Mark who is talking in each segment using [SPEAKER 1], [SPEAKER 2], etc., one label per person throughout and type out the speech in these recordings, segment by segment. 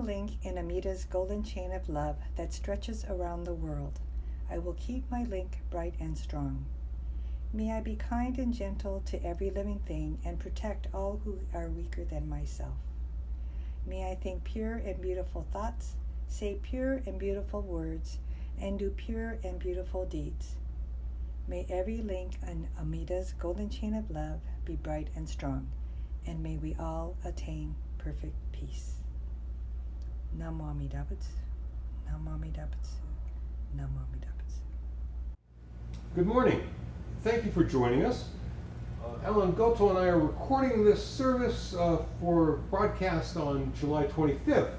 [SPEAKER 1] link in Amida's golden chain of love that stretches around the world. I will keep my link bright and strong. May I be kind and gentle to every living thing and protect all who are weaker than myself. May I think pure and beautiful thoughts, say pure and beautiful words, and do pure and beautiful deeds. May every link on Amida's golden chain of love be bright and strong, and may we all attain perfect peace. Namo Amida Butsu, Namo Amida Butsu, Namo Amida Butsu.
[SPEAKER 2] Good morning. Thank you for joining us. Ellen Goto and I are recording this service for broadcast on July 25th.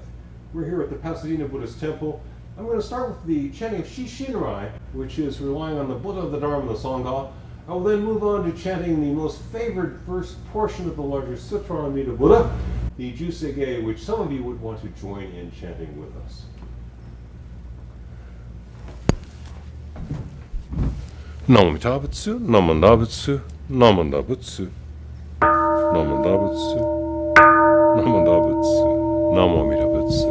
[SPEAKER 2] We're here at the Pasadena Buddhist Temple. I'm going to start with the chanting of Shinshinrai, which is relying on the Buddha, the Dharma, and the Sangha. I will then move on to chanting the most favored first portion of the larger Sutra on Amida Buddha, the Juseige, which some of you would want to join in chanting with us. Namo Amida Butsu, Namo Amida Butsu, Namo Amida Butsu, Namo Amida Butsu, Namo Amida Butsu, Namo Amida Butsu,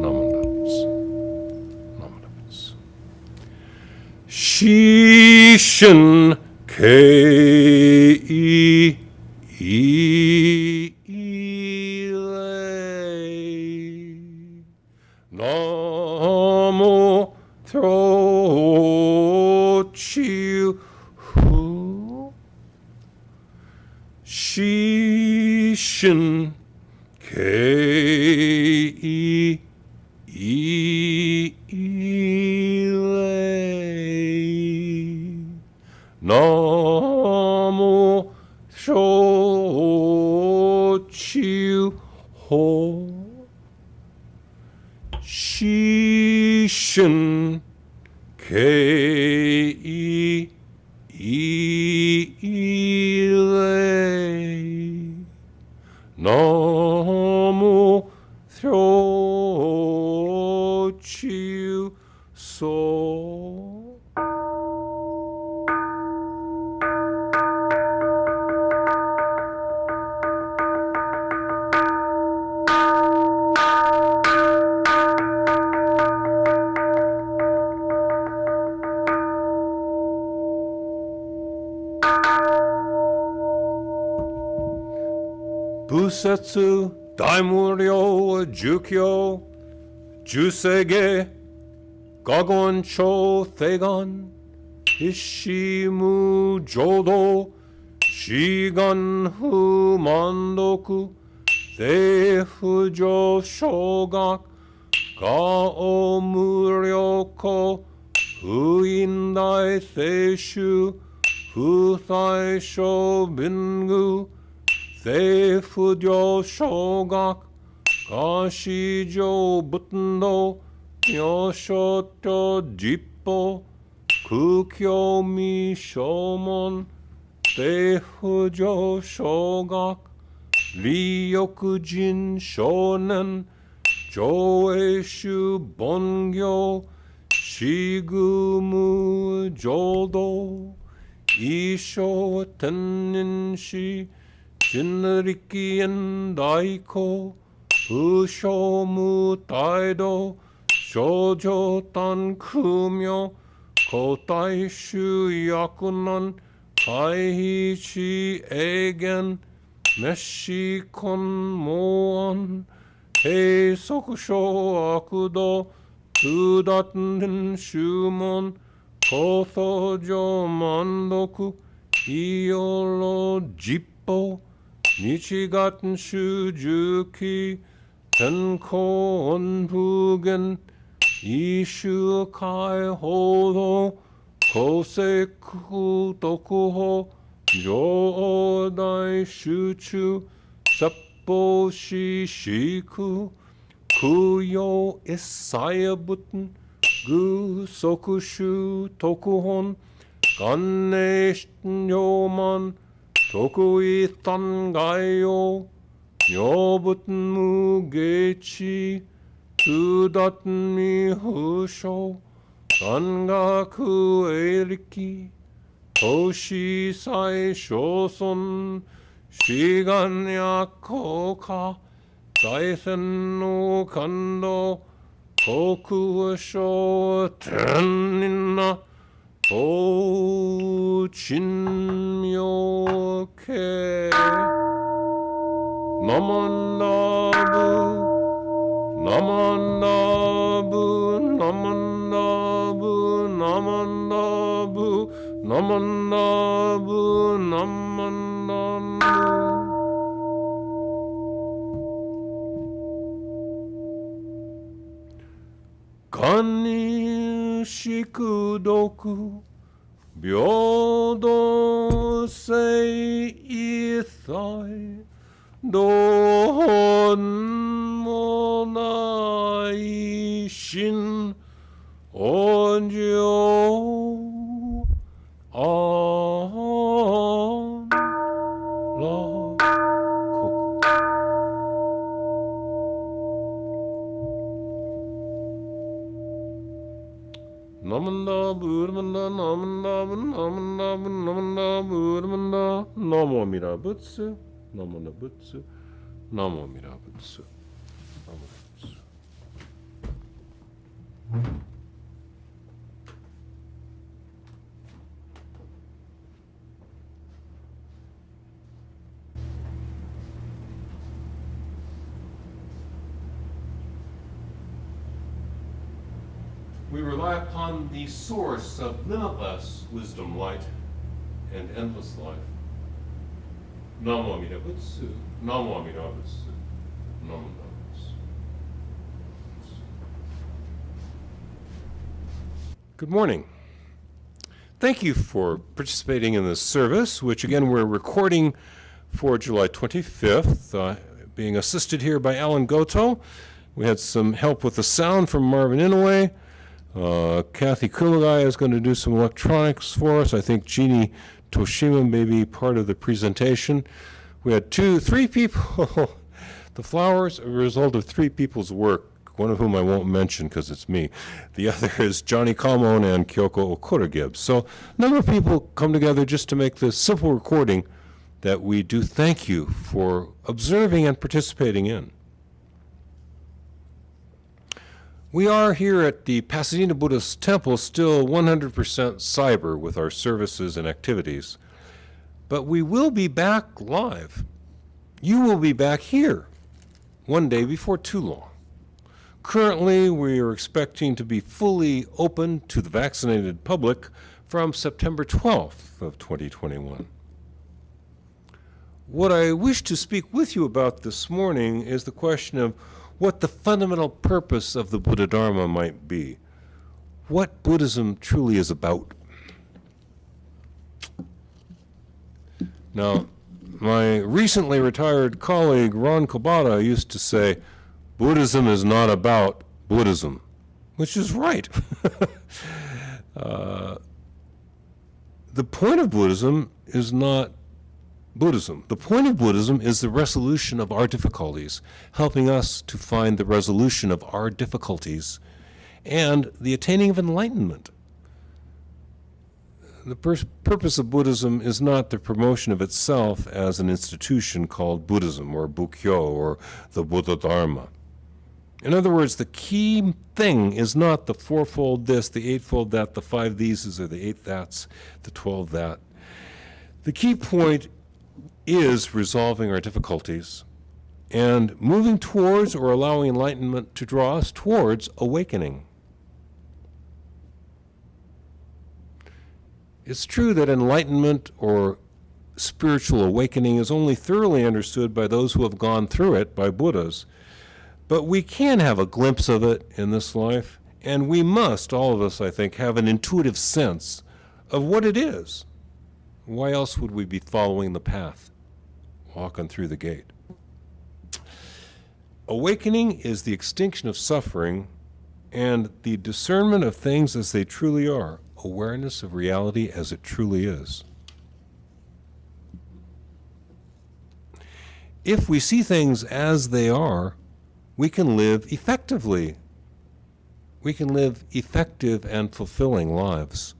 [SPEAKER 2] Namo Amida Butsu, Namo Amida Butsu. Shishin Kei Namo Trochiu Shishin Kei Namo Shochiu Ho Shishin Kei Namo Trochiu So. Busetsu, Daimuryo, Jukyo, Juseige, Gagon Cho Thegan, Ishimu Jodo, Shigan Hu Mandoku, Fujo Shogak, Gao Muryoko, Huindai Seishu, Futhai Sho Bingu, Fujo Shogak, Kashijo Butendo, Yoshoto Jippo, Kukyo Mi Shomon, Fujo Shogak, Ryokujin Shonen, Joeshu Bongyo, Shigumu Jodo, Isho Teninshi, Jinriki and Daiko, Ushomu Taido, Shoujo Tan Kumyo, Kotai Shu Yakunan, Kaihichi Egen, Meshi Kon Moan, Hei Sokusho Akudo, Tudaten Shumon, Kothojo Mandoku, Iolo Jippo, Nichigaten Shujuki, Tenko Onbugen, Ishu Kai Hodo, Koseku Tokuho, Jodai Shuchu, Seppo Shishiku, Kuyo Isaya Buten, Gu Sokushu Tokuhon, Ganeshten Yoman, Tokui Tangayo, Nyobuten Mugechi, Tudaten Mihusho, Sangaku Eriki, Toshi Sai Shoson, Shigan Yakoka, Saisen no kando koku sho tenina o chinmyo ke namandabu namandabu namandabu namandabu namandabu namandabu. Kani shikudoku byodo sei ithai don monai shin onjo on la koku. Namanda Buddhamanda Namanda Namanda Namanda Buddhamanda Namo Mirabutsu Namo Nabutsu Namo Mirabutsu Namo Nabutsu. We rely upon the source of limitless wisdom, light, and endless life. Namo Amida Butsu, Namo Amida Butsu, Namo Amida Butsu. Good morning. Thank you for participating in this service, which again we're recording for July 25th, being assisted here by Alan Goto. We had some help with the sound from Marvin Inouye. Kathy Kumagai is going to do some electronics for us. I think Jeannie Toshima may be part of the presentation. We had three people. The flowers are a result of three people's work, one of whom I won't mention because it's me. The other is Johnny Kamon and Kyoko Okura Gibbs. So a number of people come together just to make this simple recording that we do thank you for observing and participating in. We are here at the Pasadena Buddhist Temple still 100% cyber with our services and activities, but we will be back live. You will be back here one day before too long. Currently, we are expecting to be fully open to the vaccinated public from September 12th of 2021. What I wish to speak with you about this morning is the question of what the fundamental purpose of the Buddha Dharma might be, what Buddhism truly is about. Now, my recently retired colleague Ron Kobata used to say, Buddhism is not about Buddhism, which is right. The point of Buddhism is not Buddhism. The point of Buddhism is the resolution of our difficulties, helping us to find the resolution of our difficulties and the attaining of enlightenment. The purpose of Buddhism is not the promotion of itself as an institution called Buddhism or Bukkyo or the Buddha Dharma. In other words, the key thing is not the fourfold this, the eightfold that, the five theses, or the eight that's, the 12 that. The key point is resolving our difficulties and moving towards or allowing enlightenment to draw us towards awakening. It's true that enlightenment or spiritual awakening is only thoroughly understood by those who have gone through it, by Buddhas, but we can have a glimpse of it in this life, and we must, all of us, I think, have an intuitive sense of what it is. Why else would we be following the path, walking through the gate? Awakening is the extinction of suffering and the discernment of things as they truly are, awareness of reality as it truly is. If we see things as they are, we can live effectively. We can live effective and fulfilling lives.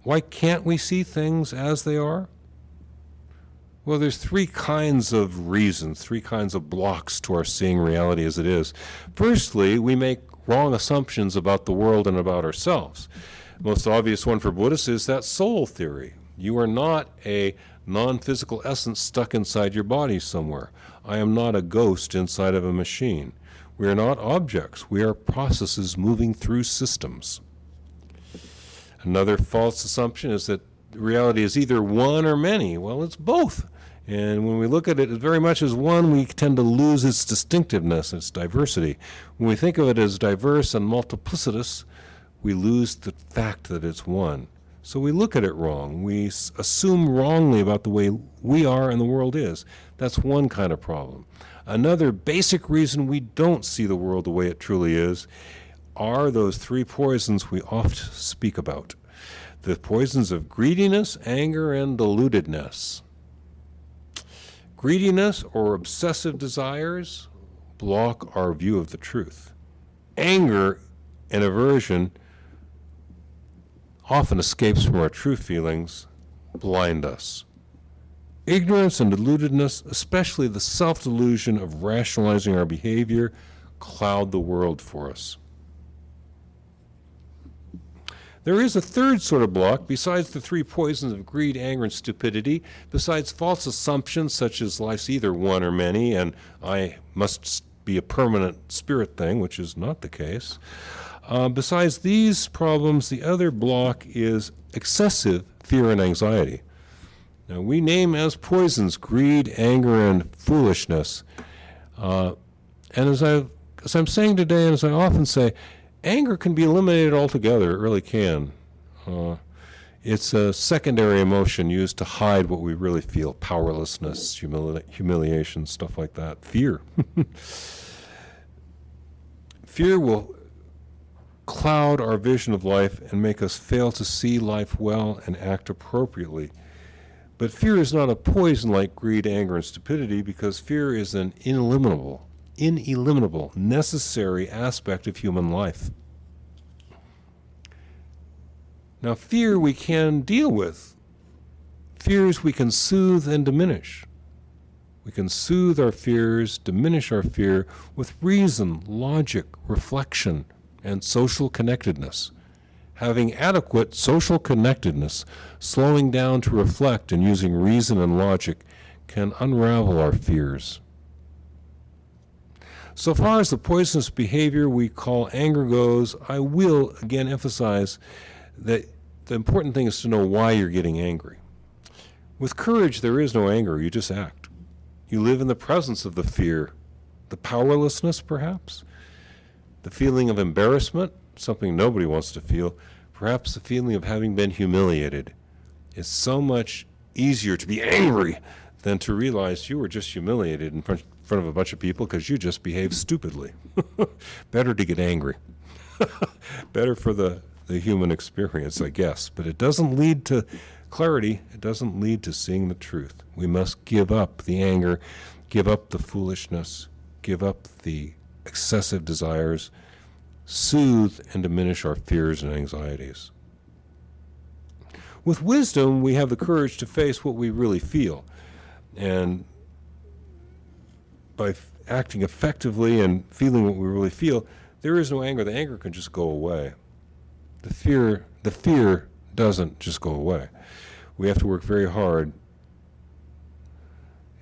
[SPEAKER 2] Why can't we see things as they are? Well, there's three kinds of reasons, three kinds of blocks to our seeing reality as it is. Firstly, we make wrong assumptions about the world and about ourselves. The most obvious one for Buddhists is that soul theory. You are not a non-physical essence stuck inside your body somewhere. I am not a ghost inside of a machine. We are not objects. We are processes moving through systems. Another false assumption is that reality is either one or many. Well, it's both. And when we look at it very much as one, we tend to lose its distinctiveness, its diversity. When we think of it as diverse and multiplicitous, we lose the fact that it's one. So we look at it wrong. We assume wrongly about the way we are and the world is. That's one kind of problem. Another basic reason we don't see the world the way it truly is are those three poisons we oft speak about. The poisons of greediness, anger, and deludedness. Greediness or obsessive desires block our view of the truth. Anger and aversion often escapes from our true feelings, blind us. Ignorance and deludedness, especially the self-delusion of rationalizing our behavior, cloud the world for us. There is a third sort of block, besides the three poisons of greed, anger, and stupidity, besides false assumptions such as life's either one or many, and I must be a permanent spirit thing, which is not the case. Besides these problems, the other block is excessive fear and anxiety. Now, we name as poisons greed, anger, and foolishness. And as I'm saying today, and as I often say, anger can be eliminated altogether. It really can. It's a secondary emotion used to hide what we really feel. Powerlessness, humiliation, stuff like that. Fear. Fear will cloud our vision of life and make us fail to see life well and act appropriately. But fear is not a poison like greed, anger, and stupidity, because fear is an ineliminable, necessary aspect of human life. Now, fear we can deal with. Fears we can soothe and diminish. We can soothe our fears, diminish our fear with reason, logic, reflection, and social connectedness. Having adequate social connectedness, slowing down to reflect and using reason and logic can unravel our fears. So far as the poisonous behavior we call anger goes, I will again emphasize that the important thing is to know why you're getting angry. With courage, there is no anger, you just act. You live in the presence of the fear, the powerlessness perhaps, the feeling of embarrassment, something nobody wants to feel, perhaps the feeling of having been humiliated. It's so much easier to be angry than to realize you were just humiliated in front of a bunch of people because you just behaved stupidly. Better to get angry. Better for the human experience, I guess. But it doesn't lead to clarity. It doesn't lead to seeing the truth. We must give up the anger, give up the foolishness, give up the excessive desires, soothe and diminish our fears and anxieties. With wisdom, we have the courage to face what we really feel. And by acting effectively and feeling what we really feel, there is no anger. The anger can just go away. The fear doesn't just go away. We have to work very hard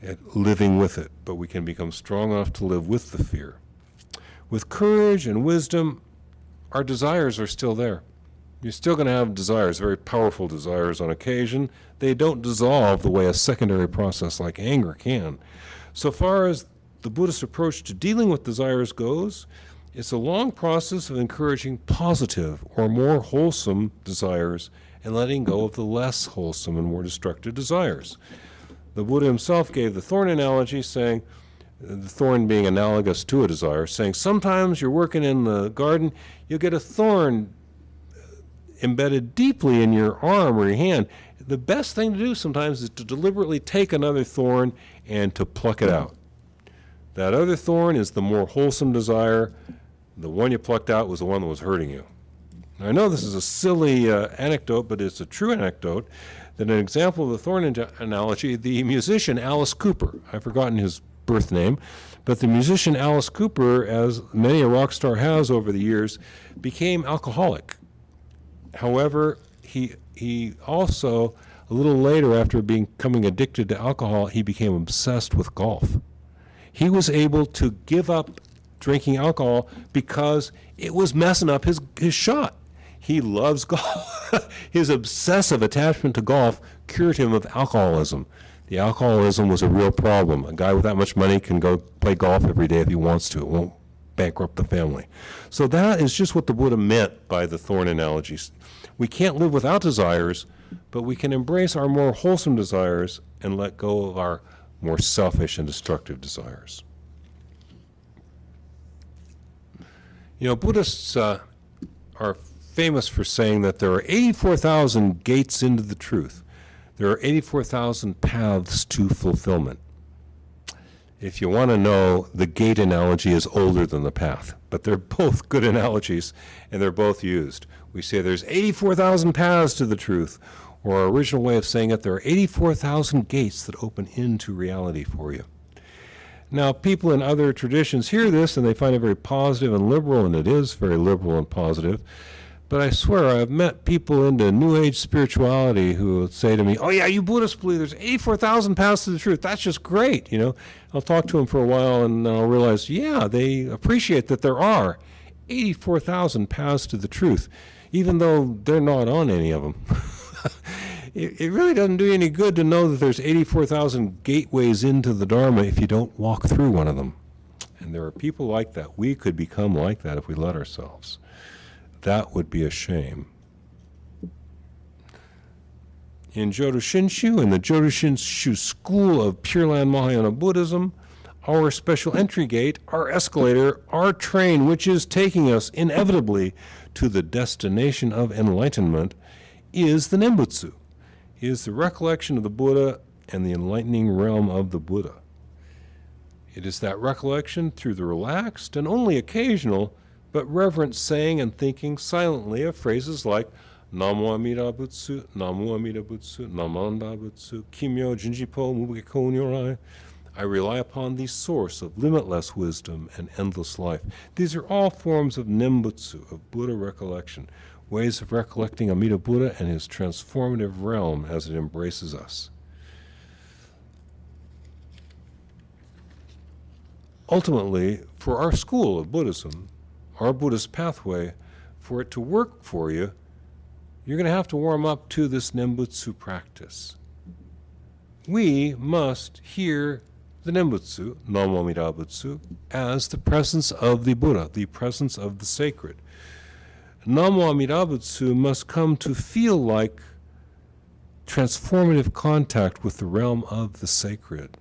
[SPEAKER 2] at living with it, but we can become strong enough to live with the fear. With courage and wisdom, our desires are still there. You're still going to have desires, very powerful desires on occasion. They don't dissolve the way a secondary process like anger can. So far as the Buddhist approach to dealing with desires goes, it's a long process of encouraging positive or more wholesome desires and letting go of the less wholesome and more destructive desires. The Buddha himself gave the thorn analogy, saying, the thorn being analogous to a desire, saying sometimes you're working in the garden, you'll get a thorn embedded deeply in your arm or your hand. The best thing to do sometimes is to deliberately take another thorn and to pluck it out. That other thorn is the more wholesome desire. The one you plucked out was the one that was hurting you. I know this is a silly anecdote, but it's a true anecdote, that an example of the thorn analogy, the musician Alice Cooper, I've forgotten his birth name, but the musician Alice Cooper, as many a rock star has over the years, became alcoholic. However, he also, a little later after becoming addicted to alcohol, he became obsessed with golf. He was able to give up drinking alcohol because it was messing up his shot. He loves golf. His obsessive attachment to golf cured him of alcoholism. The alcoholism was a real problem. A guy with that much money can go play golf every day if he wants to. It won't bankrupt the family. So that is just what the Buddha meant by the thorn analogies. We can't live without desires, but we can embrace our more wholesome desires and let go of our more selfish and destructive desires. You know, Buddhists are famous for saying that there are 84,000 gates into the truth. There are 84,000 paths to fulfillment. If you want to know, the gate analogy is older than the path, but they're both good analogies, and they're both used. We say there's 84,000 paths to the truth, or our original way of saying it, there are 84,000 gates that open into reality for you. Now, people in other traditions hear this, and they find it very positive and liberal, and it is very liberal and positive. But I swear, I've met people into New Age spirituality who would say to me, oh yeah, you Buddhists believe there's 84,000 paths to the truth. That's just great, you know. I'll talk to them for a while and I'll realize, yeah, they appreciate that there are 84,000 paths to the truth, even though they're not on any of them. It really doesn't do you any good to know that there's 84,000 gateways into the Dharma if you don't walk through one of them. And there are people like that. We could become like that if we let ourselves. That would be a shame. In Jodo Shinshu, in the Jodo Shinshu school of Pure Land Mahayana Buddhism, our special entry gate, our escalator, our train, which is taking us inevitably to the destination of enlightenment, is the Nembutsu, is the recollection of the Buddha and the enlightening realm of the Buddha. It is that recollection through the relaxed and only occasional but reverent saying and thinking silently of phrases like Namo Amida Butsu, Namo Amida Butsu, Namanda Butsu, Kimyo Jinjipo Mubiko Nyorai. I rely upon the source of limitless wisdom and endless life. These are all forms of Nembutsu, of Buddha recollection, ways of recollecting Amida Buddha and his transformative realm as it embraces us. Ultimately, for our school of Buddhism, our Buddhist pathway, for it to work for you, you're going to have to warm up to this Nembutsu practice. We must hear the Nembutsu, Namo Amida Butsu, as the presence of the Buddha, the presence of the sacred. Namo Amida Butsu must come to feel like transformative contact with the realm of the sacred.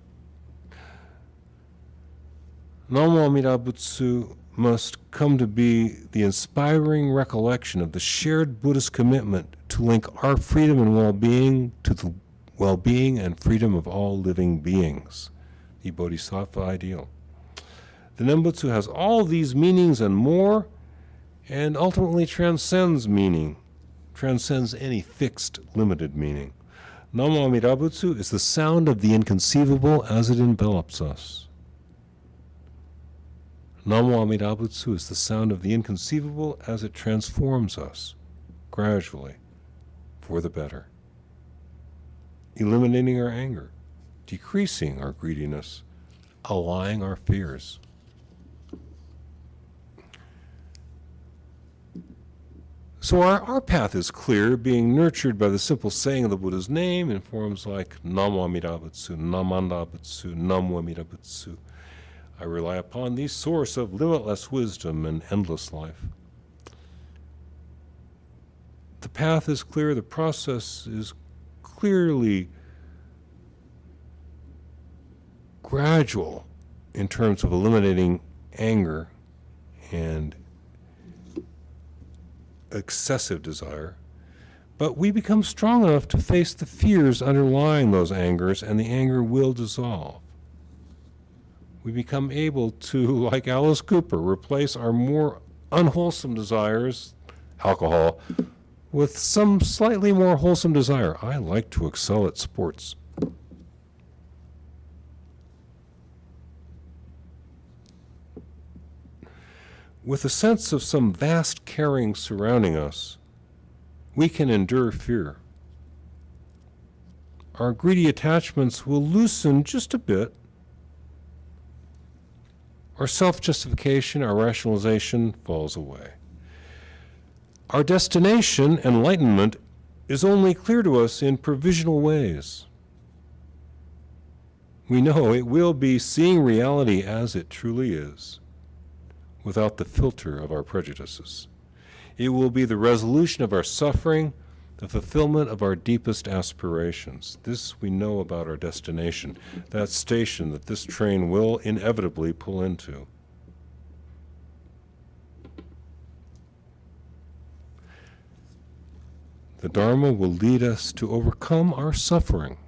[SPEAKER 2] Namo Amida Butsu must come to be the inspiring recollection of the shared Buddhist commitment to link our freedom and well-being to the well-being and freedom of all living beings, the Bodhisattva ideal. The Nembutsu has all these meanings and more, and ultimately transcends meaning, transcends any fixed, limited meaning. Namo Amida Butsu is the sound of the inconceivable as it envelops us. Namo Amida Butsu is the sound of the inconceivable as it transforms us, gradually, for the better. Eliminating our anger, decreasing our greediness, allaying our fears. So our path is clear, being nurtured by the simple saying of the Buddha's name in forms like Namo Amida Butsu, Namanda Butsu, Namo Amida Butsu. I rely upon the source of limitless wisdom and endless life. The path is clear, the process is clearly gradual in terms of eliminating anger and excessive desire, but we become strong enough to face the fears underlying those angers, and the anger will dissolve. We become able to, like Alice Cooper, replace our more unwholesome desires alcohol, with some slightly more wholesome desire. I like to excel at sports. With a sense of some vast caring surrounding us, we can endure fear. Our greedy attachments will loosen just a bit. Our self-justification, our rationalization falls away. Our destination, enlightenment, is only clear to us in provisional ways. We know it will be seeing reality as it truly is, without the filter of our prejudices. It will be the resolution of our suffering, the fulfillment of our deepest aspirations. This we know about our destination, that station that this train will inevitably pull into. The Dharma will lead us to overcome our suffering.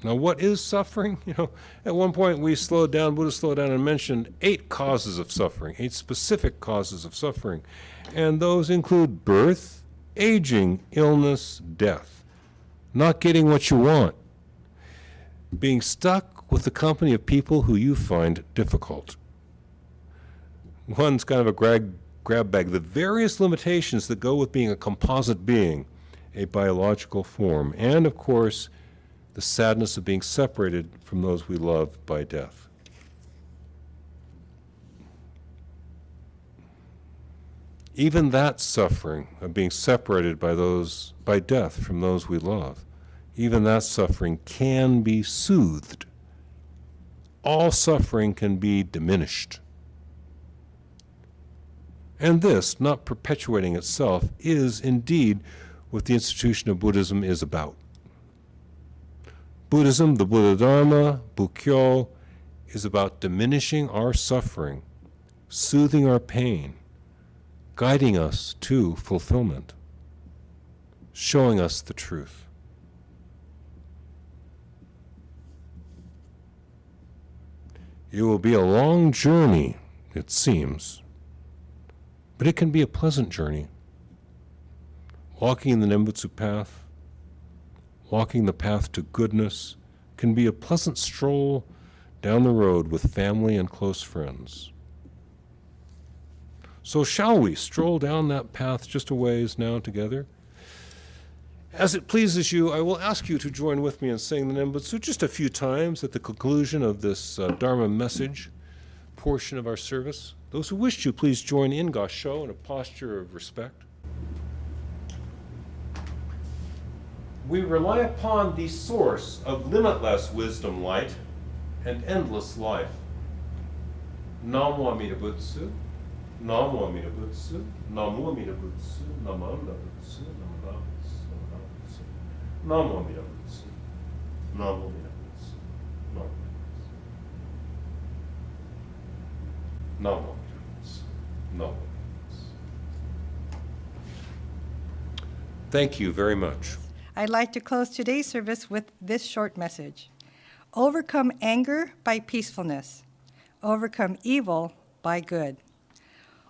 [SPEAKER 2] Now, what is suffering? At one point we Buddha slowed down and mentioned 8 causes of suffering, 8 specific causes of suffering. And those include birth, aging, illness, death, not getting what you want, being stuck with the company of people who you find difficult. One's kind of a grab bag, the various limitations that go with being a composite being, a biological form, and of course, the sadness of being separated from those we love by death. Even that suffering of being separated by death from those we love, even that suffering can be soothed. All suffering can be diminished. And this, not perpetuating itself, is indeed what the institution of Buddhism is about. Buddhism, the Buddha Dharma, Bukkyo, is about diminishing our suffering, soothing our pain, guiding us to fulfillment, showing us the truth. It will be a long journey, it seems, but it can be a pleasant journey. Walking the Nembutsu path, walking the path to goodness, can be a pleasant stroll down the road with family and close friends. So shall we stroll down that path just a ways now together? As it pleases you, I will ask you to join with me in saying the Nembutsu just a few times at the conclusion of this Dharma message portion of our service. Those who wish to, please join in Gasho in a posture of respect. We rely upon the source of limitless wisdom light and endless life. Namo Amida Butsu, Namo Amida Butsu, Namo Amida Butsu, Namo Amida Butsu, Namo Amida Butsu, Namo Amida Butsu, Namo Amida Butsu, Namo Amida Butsu, Namo Amida Butsu. Thank you very much.
[SPEAKER 1] I'd like to close today's service with this short message. Overcome anger by peacefulness. Overcome evil by good.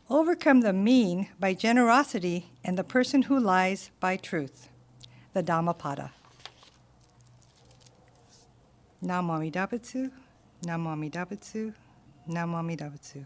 [SPEAKER 1] Overcome the mean by generosity, and the person who lies by truth. The Dhammapada. Namo Amida Butsu, Namo Amida Butsu, Namo Amida Butsu.